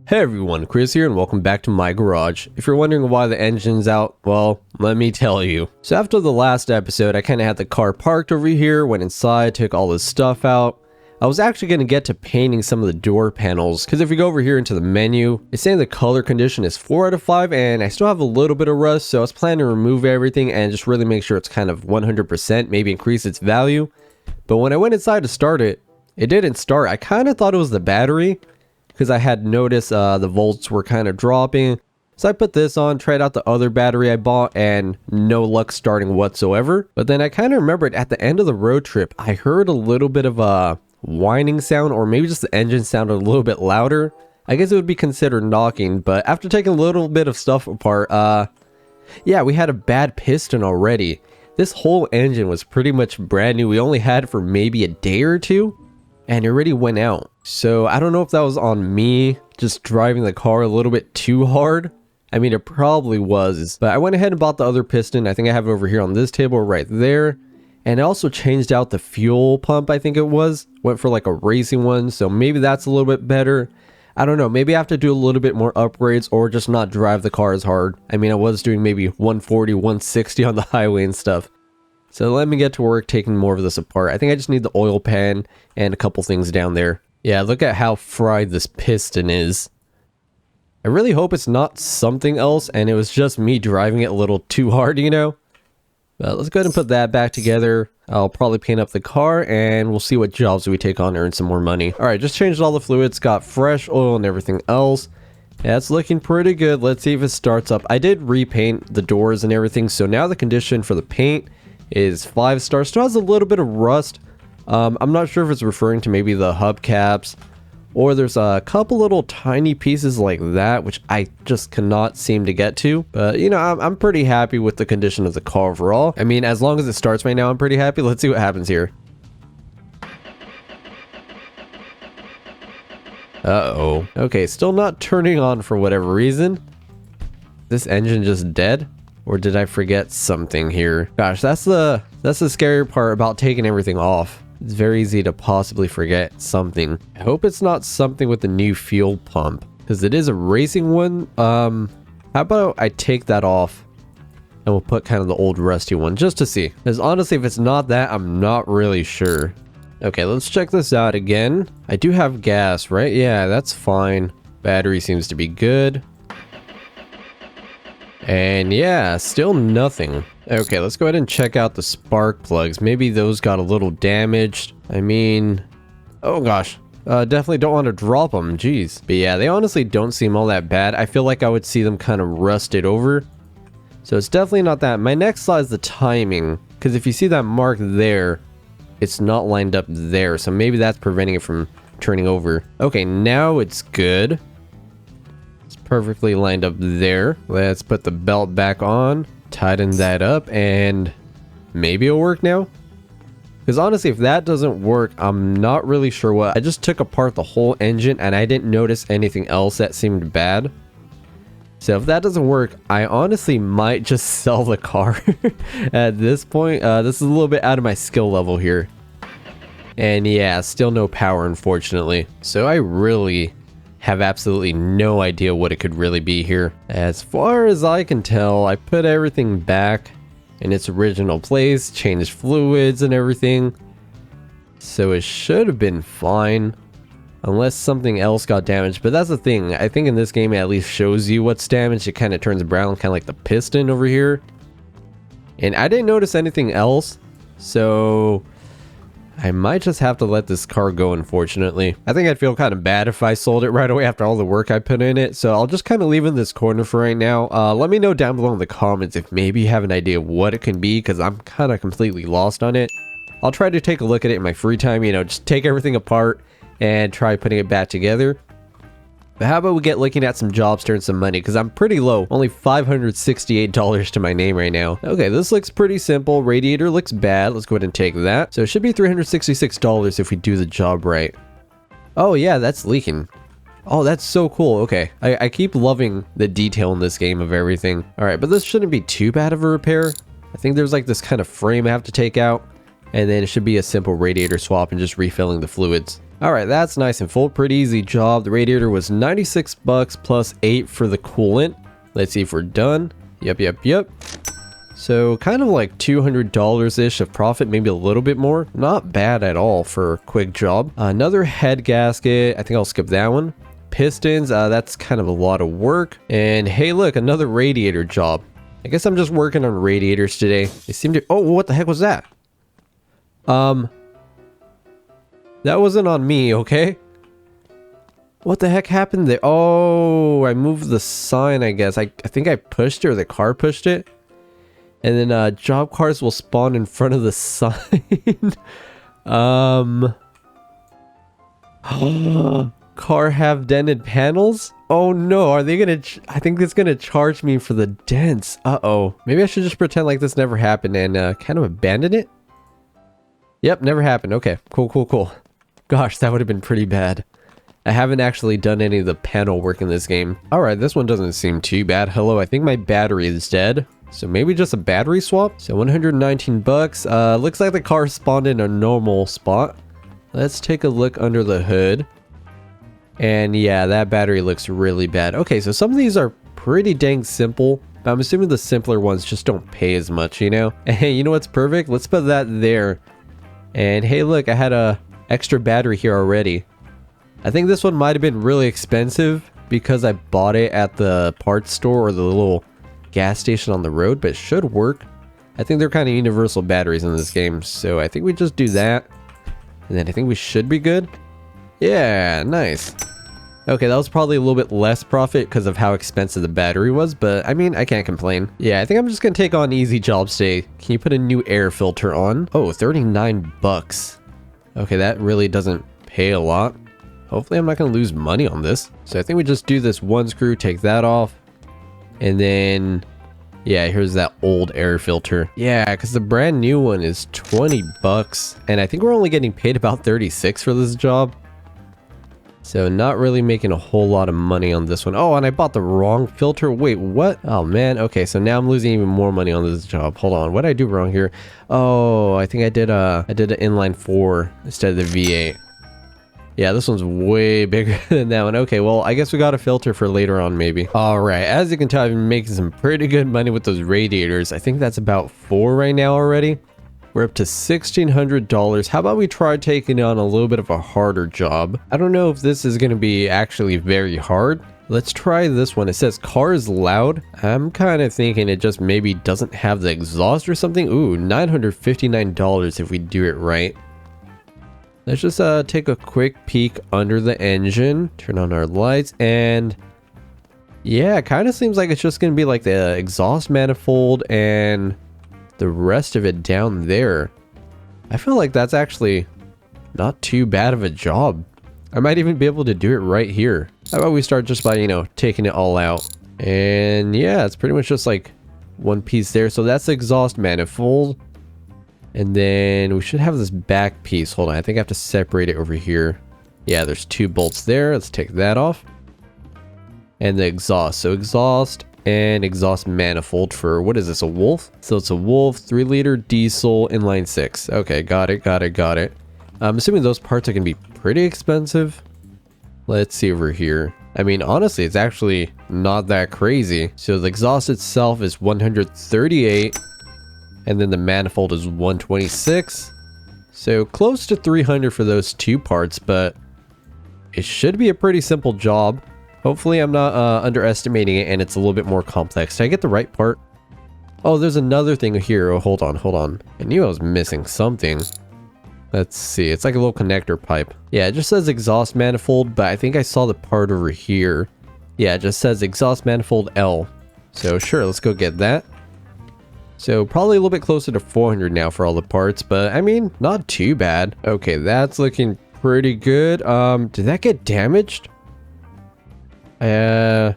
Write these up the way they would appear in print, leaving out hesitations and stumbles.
Hey everyone, Chris here and welcome back to my garage. If you're wondering why the engine's out, well, let me tell you. So after the last episode, I kind of had the car parked over here, went inside, took all this stuff out. I was actually going to get to painting some of the door panels, because if you go over here into the menu, it's saying the color condition is 4 out of 5, and I still have a little bit of rust, so I was planning to remove everything and just really make sure it's kind of 100%, maybe increase its value. But when I went inside to start it, it didn't start. I kind of thought it was the battery, because I had noticed the volts were kind of dropping. So I put this on, tried out the other battery I bought, and no luck starting whatsoever. But then I kind of remembered at the end of the road trip, I heard a little bit of a whining sound, or maybe just the engine sounded a little bit louder. I guess it would be considered knocking, but after taking a little bit of stuff apart, yeah, we had a bad piston already. This whole engine was pretty much brand new. We only had it for maybe a day or two, and it already went out. So I don't know if that was on me just driving the car a little bit too hard. I mean, it probably was, but I went ahead and bought the other piston. I think I have it over here on this table right there. And I also changed out the fuel pump, I think it was. Went for like a racing one, so maybe that's a little bit better. I don't know, maybe I have to do a little bit more upgrades or just not drive the car as hard. I mean, I was doing maybe 140, 160 on the highway and stuff. So let me get to work taking more of this apart. I think I just need the oil pan and a couple things down there. Yeah, look at how fried this piston is. I really hope it's not something else and it was just me driving it a little too hard, you know? But let's go ahead and put that back together. I'll probably paint up the car and we'll see what jobs we take on to earn some more money. Alright, just changed all the fluids, got fresh oil and everything else. Yeah, it's looking pretty good. Let's see if it starts up. I did repaint the doors and everything, so now the condition for the paint is 5 stars. Still has a little bit of rust. I'm not sure if it's referring to maybe the hubcaps, or there's a couple little tiny pieces like that, which I just cannot seem to get to. But, you know, I'm pretty happy with the condition of the car overall. I mean, as long as it starts right now, I'm pretty happy. Let's see what happens here. Uh-oh. Okay, still not turning on for whatever reason. This engine just dead? Or did I forget something here? Gosh, that's the scary part about taking everything off. It's very easy to possibly forget something. I hope it's not something with the new fuel pump, because it is a racing one. How about I take that off and we'll put kind of the old rusty one just to see. Because honestly, if it's not that, I'm not really sure. Okay, let's check this out again. I do have gas, right? Yeah, that's fine. Battery seems to be good. And yeah, still nothing. Okay, let's go ahead and check out the spark plugs. Maybe those got a little damaged. I mean, oh gosh, definitely don't want to drop them. Jeez. But yeah, they honestly don't seem all that bad. I feel like I would see them kind of rusted over. So it's definitely not that. My next slide is the timing, because if you see that mark there, it's not lined up there. So maybe that's preventing it from turning over. Okay, now it's good. Perfectly lined up there. Let's put the belt back on, tighten that up, and maybe it'll work now. Because honestly, if that doesn't work, I'm not really sure what. I just took apart the whole engine and I didn't notice anything else that seemed bad. So if that doesn't work, I honestly might just sell the car at this point. This is a little bit out of my skill level here. And yeah, still no power, unfortunately. So I really have absolutely no idea what it could really be here. As far as I can tell, I put everything back in its original place, changed fluids and everything. So it should have been fine, unless something else got damaged. But that's the thing, I think in this game it at least shows you what's damaged. It kind of turns brown, kind of like the piston over here. And I didn't notice anything else, so I might just have to let this car go, unfortunately. I think I'd feel kind of bad if I sold it right away after all the work I put in it. So I'll just kind of leave it in this corner for right now. Let me know down below in the comments if maybe you have an idea of what it can be, because I'm kind of completely lost on it. I'll try to take a look at it in my free time, you know, just take everything apart and try putting it back together. But how about we get looking at some jobs to earn some money, because I'm pretty low. Only $568 to my name right now. Okay, this looks pretty simple. Radiator looks bad. Let's go ahead and take that. So it should be $366 if we do the job right. Oh yeah, that's leaking. Oh, that's so cool. Okay, I keep loving the detail in this game of everything. Alright, but this shouldn't be too bad of a repair. I think there's like this kind of frame I have to take out, and then it should be a simple radiator swap and just refilling the fluids. Alright, that's nice and full. Pretty easy job. The radiator was 96 bucks plus 8 for the coolant. Let's see if we're done. Yep. So kind of like $200-ish of profit, maybe a little bit more. Not bad at all for a quick job. Another head gasket. I think I'll skip that one. Pistons, that's kind of a lot of work. And hey, look, another radiator job. I guess I'm just working on radiators today. They seem to... Oh, what the heck was that? That wasn't on me, okay? What the heck happened there? Oh, I moved the sign, I guess. I think I pushed it, or the car pushed it. And then job cars will spawn in front of the sign. Car have dented panels? Oh no, are they gonna... I think it's gonna charge me for the dents. Uh-oh. Maybe I should just pretend like this never happened and kind of abandon it? Yep, never happened. Okay, cool. Gosh, that would have been pretty bad. I haven't actually done any of the panel work in this game. Alright, this one doesn't seem too bad. Hello, I think my battery is dead. So maybe just a battery swap? So 119 bucks. Looks like the car spawned in a normal spot. Let's take a look under the hood. And yeah, that battery looks really bad. Okay, so some of these are pretty dang simple. But I'm assuming the simpler ones just don't pay as much, you know? And hey, you know what's perfect? Let's put that there. And hey, look, I had a extra battery here already. I think this one might have been really expensive because I bought it at the parts store or the little gas station on the road, but it should work. I think they're kind of universal batteries in this game, so I think we just do that. And then I think we should be good. Yeah, nice. Okay, that was probably a little bit less profit because of how expensive the battery was, but I mean, I can't complain. Yeah, I think I'm just gonna take on easy jobs today. Can you put a new air filter on? Oh, 39 bucks. Okay, that really doesn't pay a lot. Hopefully I'm not gonna lose money on this. So I think we just do this one screw, take that off. And then, yeah, here's that old air filter. Yeah, because the brand new one is 20 bucks. And I think we're only getting paid about 36 for this job. So not really making a whole lot of money on this one. Oh, and I bought the wrong filter. Wait, what? Oh man. Okay, so now I'm losing even more money on this job. Hold on. What did I do wrong here? Oh, I think I did an inline 4 instead of the V8. Yeah, this one's way bigger than that one. Okay, well, I guess we got a filter for later on, maybe. All right, as you can tell, I've been making some pretty good money with those radiators. I think that's about 4 right now already. We're up to $1,600. How about we try taking on a little bit of a harder job? I don't know if this is going to be actually very hard. Let's try this one. It says car is loud. I'm kind of thinking it just maybe doesn't have the exhaust or something. Ooh, $959 if we do it right. Let's just take a quick peek under the engine, turn on our lights, and yeah, it kind of seems like it's just going to be like the exhaust manifold and the rest of it down there. I feel like that's actually not too bad of a job. I might even be able to do it right here. How about we start just by, you know, taking it all out? And yeah, it's pretty much just like one piece there. So that's the exhaust manifold. And then we should have this back piece. Hold on, I think I have to separate it over here. Yeah, there's 2 bolts there. Let's take that off. And the exhaust. So exhaust and exhaust manifold for, what is this, a Wolf? So it's a Wolf 3-liter diesel inline 6. Okay, got it. I'm assuming those parts are going to be pretty expensive. Let's see over here. I mean, honestly, it's actually not that crazy. So the exhaust itself is 138. And then the manifold is 126. So close to 300 for those 2 parts, but it should be a pretty simple job. Hopefully I'm not underestimating it and it's a little bit more complex. Did I get the right part? Oh, there's another thing here. Oh, hold on. I knew I was missing something. Let's see. It's like a little connector pipe. Yeah, it just says exhaust manifold, but I think I saw the part over here. Yeah, it just says exhaust manifold L. So sure, let's go get that. So probably a little bit closer to 400 now for all the parts, but I mean, not too bad. Okay, that's looking pretty good. Did that get damaged? I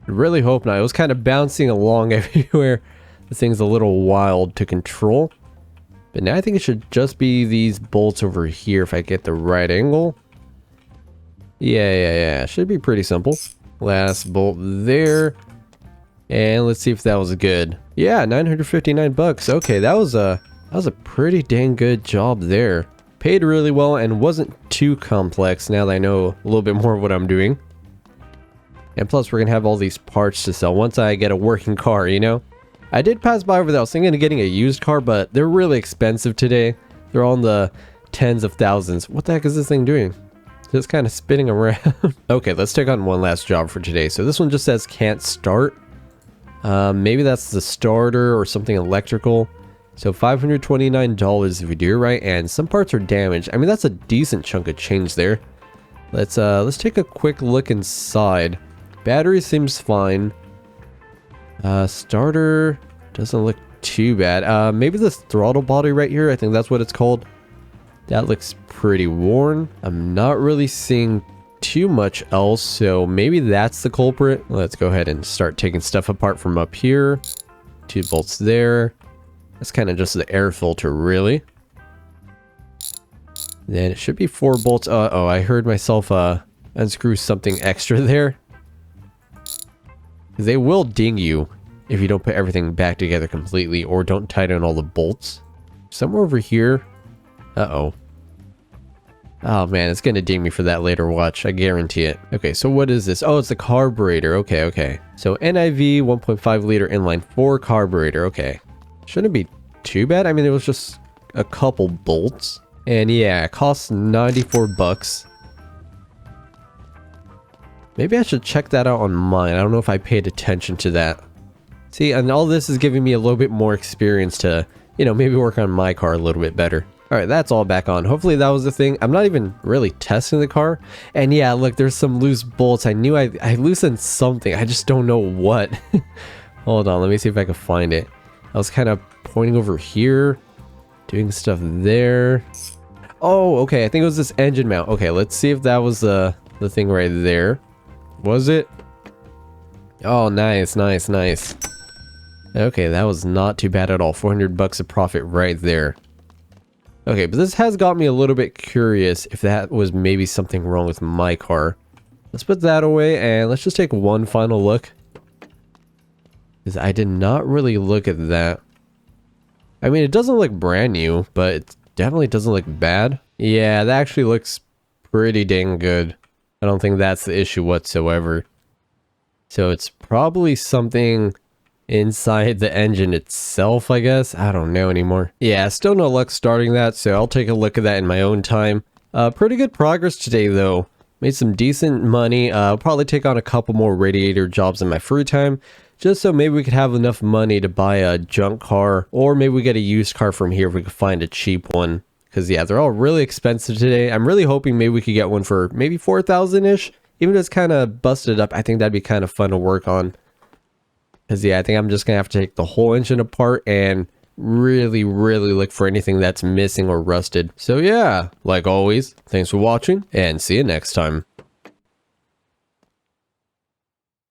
really hope not. It was kind of bouncing along everywhere. The thing's a little wild to control. But now I think it should just be these bolts over here if I get the right angle. Yeah. Should be pretty simple. Last bolt there. And let's see if that was good. Yeah, 959 bucks. Okay, that was a pretty dang good job there. paid really well and wasn't too complex now that I know a little bit more of what I'm doing. And plus we're gonna have all these parts to sell once I get a working car, you know? I did pass by over there. I was thinking of getting a used car, but they're really expensive today. They're all in the tens of thousands. What the heck is this thing doing? Just kind of spinning around. Okay, let's take on one last job for today. So this one just says can't start. Maybe that's the starter or something electrical. So $529 if we do it right, and some parts are damaged. I mean, that's a decent chunk of change there. Let's take a quick look inside. Battery seems fine. Starter doesn't look too bad. Maybe this throttle body right here, I think that's what it's called. That looks pretty worn. I'm not really seeing too much else, so maybe that's the culprit. Let's go ahead and start taking stuff apart from up here. 2 bolts there. That's kind of just the air filter, really. Then it should be 4 bolts. Oh, I heard myself unscrew something extra there. They will ding you if you don't put everything back together completely or don't tighten all the bolts. Somewhere over here. Uh-oh. Oh man, it's gonna ding me for that later, watch. I guarantee it. Okay, so what is this? Oh, it's the carburetor. Okay. So NIV 1.5 liter inline 4 carburetor. Okay. Shouldn't be too bad. I mean, it was just a couple bolts. And yeah, it costs 94 bucks. Maybe I should check that out on mine. I don't know if I paid attention to that. See, and all this is giving me a little bit more experience to, you know, maybe work on my car a little bit better. Alright, that's all back on. Hopefully that was the thing. I'm not even really testing the car. And yeah, look, there's some loose bolts. I knew I loosened something. I just don't know what. Hold on, let me see if I can find it. I was kind of pointing over here, doing stuff there. Oh, okay, I think it was this engine mount. Okay, let's see if that was the thing right there. Was it? Oh, nice. Okay, that was not too bad at all. 400 bucks of profit right there. Okay, but this has got me a little bit curious if that was maybe something wrong with my car. Let's put that away and let's just take one final look. Because I did not really look at that. I mean, it doesn't look brand new, but it definitely doesn't look bad. Yeah, that actually looks pretty dang good. I don't think that's the issue whatsoever. So it's probably something inside the engine itself, I guess. I don't know anymore. Yeah, still no luck starting that, so I'll take a look at that in my own time. Pretty good progress today, though. Made some decent money. I'll probably take on a couple more radiator jobs in my free time, just so maybe we could have enough money to buy a junk car, or maybe we get a used car from here if we could find a cheap one. Because yeah, they're all really expensive today. I'm really hoping maybe we could get one for maybe 4,000-ish. Even if it's kind of busted up, I think that'd be kind of fun to work on. Because yeah, I think I'm just going to have to take the whole engine apart and really look for anything that's missing or rusted. So yeah, like always, thanks for watching and see you next time.